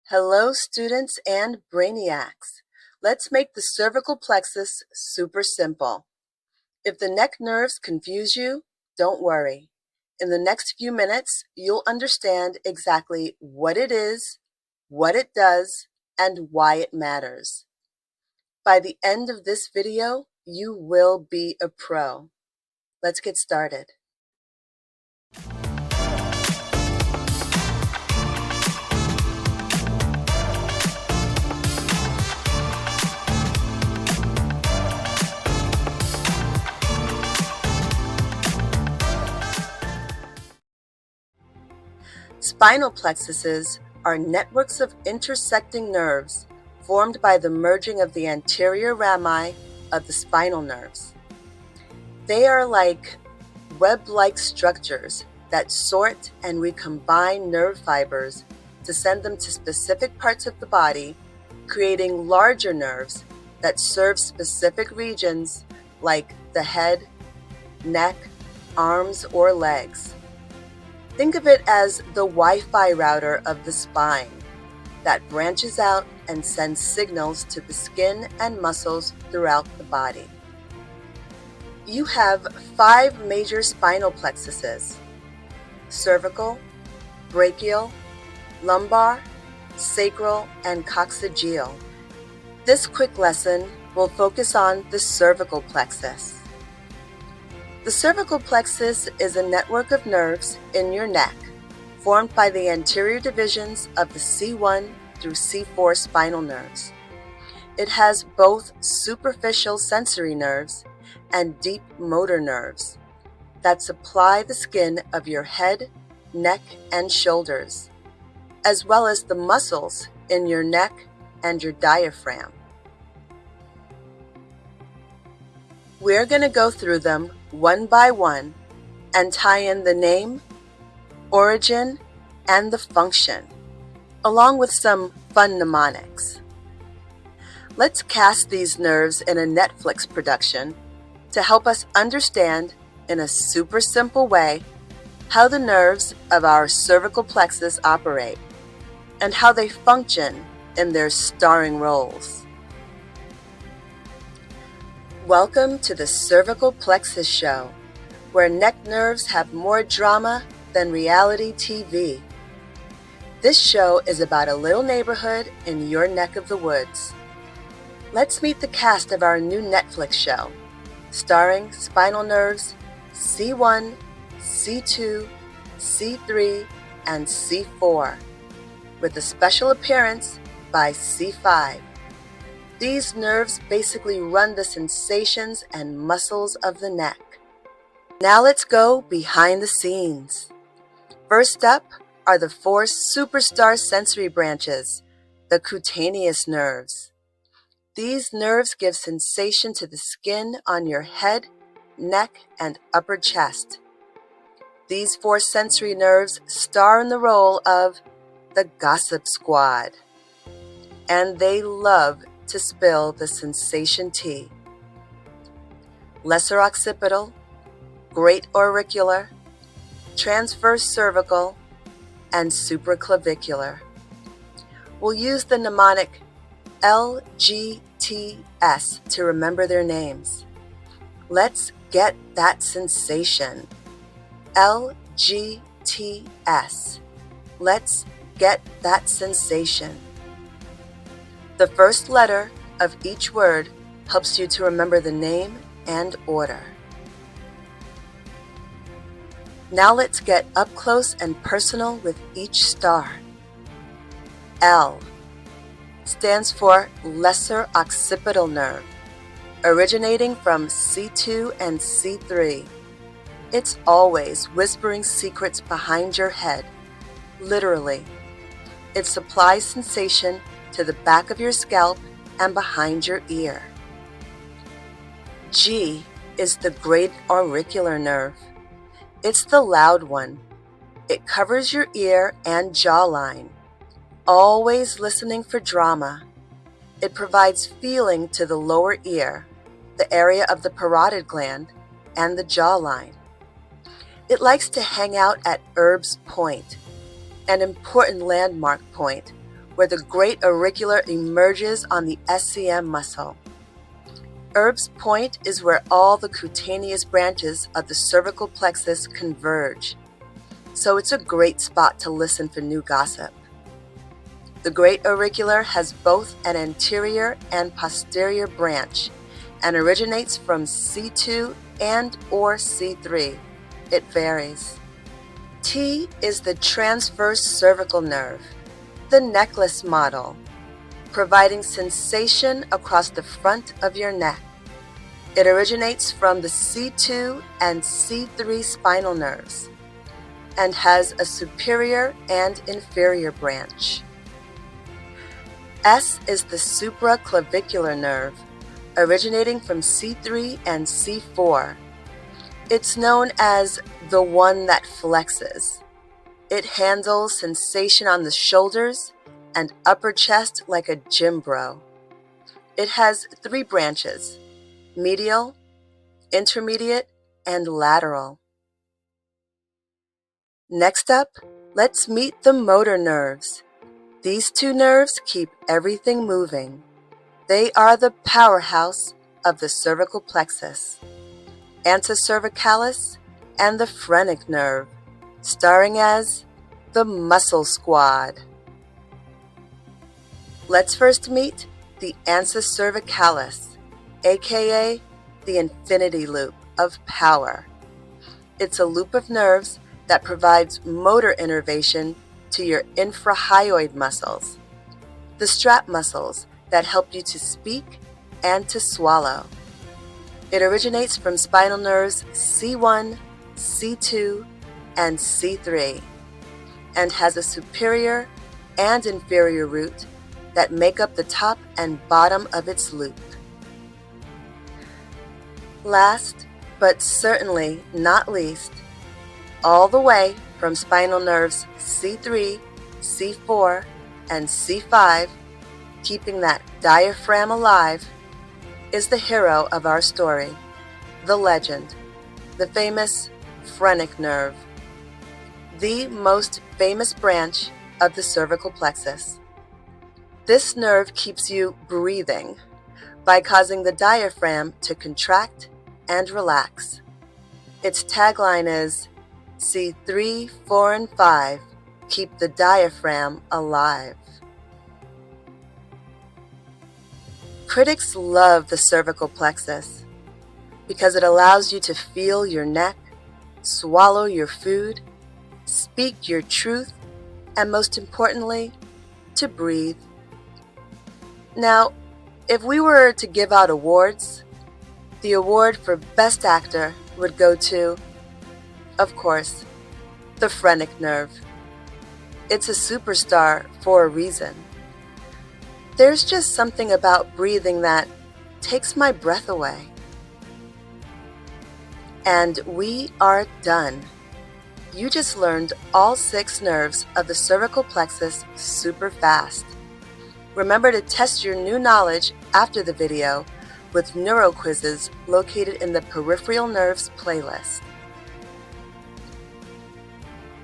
Hello, students and brainiacs. Let's make the cervical plexus super simple. If the neck nerves confuse you, don't worry. In the next few minutes, you'll understand exactly what it is, what it does, and why it matters. By the end of this video, you will be a pro. Let's get started. Spinal plexuses are networks of intersecting nerves formed by the merging of the anterior rami of the spinal nerves. They are like web-like structures that sort and recombine nerve fibers to send them to specific parts of the body, creating larger nerves that serve specific regions like the head, neck, arms, or legs. Think of it as the Wi-Fi router of the spine that branches out and sends signals to the skin and muscles throughout the body. You have 5 major spinal plexuses: cervical, brachial, lumbar, sacral, and coccygeal. This quick lesson will focus on the cervical plexus. The cervical plexus is a network of nerves in your neck formed by the anterior divisions of the C1 through C4 spinal nerves. It has both superficial sensory nerves and deep motor nerves that supply the skin of your head, neck, and shoulders, as well as the muscles in your neck and your diaphragm. We're going to go through them one by one and tie in the name, origin, and the function, along with some fun mnemonics. Let's cast these nerves in a Netflix production to help us understand in a super simple way how the nerves of our cervical plexus operate and how they function in their starring roles. Welcome to the Cervical Plexus Show, where neck nerves have more drama than reality TV. This show is about a little neighborhood in your neck of the woods. Let's meet the cast of our new Netflix show, starring spinal nerves C1, C2, C3, and C4, with a special appearance by C5. These nerves basically run the sensations and muscles of the neck. Now let's go behind the scenes. First up are the 4 superstar sensory branches, the cutaneous nerves. These nerves give sensation to the skin on your head, neck, and upper chest. These 4 sensory nerves star in the role of the Gossip Squad, and they love to spill the sensation tea. Lesser occipital, great auricular, transverse cervical, and supraclavicular. We'll use the mnemonic LGTS to remember their names. Let's get that sensation. LGTS. Let's get that sensation. The first letter of each word helps you to remember the name and order. Now let's get up close and personal with each star. L stands for lesser occipital nerve, originating from C2 and C3. It's always whispering secrets behind your head, literally. It supplies sensation to the back of your scalp and behind your ear. G is the great auricular nerve. It's the loud one. It covers your ear and jawline, always listening for drama. It provides feeling to the lower ear, the area of the parotid gland, and the jawline. It likes to hang out at Erb's Point, an important landmark point where the great auricular emerges on the SCM muscle. Erb's point is where all the cutaneous branches of the cervical plexus converge, so it's a great spot to listen for new gossip. The great auricular has both an anterior and posterior branch and originates from C2 and/or C3. It varies. T is the transverse cervical nerve, the necklace model, providing sensation across the front of your neck. It originates from the C2 and C3 spinal nerves and has a superior and inferior branch. S is the supraclavicular nerve, originating from C3 and C4. It's known as the one that flexes. It handles sensation on the shoulders and upper chest like a gym bro. It has 3 branches: medial, intermediate, and lateral. Next up, let's meet the motor nerves. These 2 nerves keep everything moving. They are the powerhouse of the cervical plexus, ansa cervicalis, and the phrenic nerve, starring as the muscle squad. Let's first meet the ansa cervicalis, aka the infinity loop of power. It's a loop of nerves that provides motor innervation to your infrahyoid muscles, the strap muscles that help you to speak and to swallow. It originates from spinal nerves C1, C2, and C3, and has a superior and inferior root that make up the top and bottom of its loop. Last, but certainly not least, all the way from spinal nerves C3, C4, and C5, keeping that diaphragm alive, is the hero of our story, the legend, the famous phrenic nerve, the most famous branch of the cervical plexus. This nerve keeps you breathing by causing the diaphragm to contract and relax. Its tagline is, C3, 4, and 5 keep the diaphragm alive. Critics love the cervical plexus because it allows you to feel your neck, swallow your food, speak your truth, and most importantly, to breathe. Now, if we were to give out awards, the award for Best Actor would go to, of course, the phrenic nerve. It's a superstar for a reason. There's just something about breathing that takes my breath away. And we are done. You just learned all 6 nerves of the cervical plexus super fast. Remember to test your new knowledge after the video with neuro quizzes located in the peripheral nerves playlist.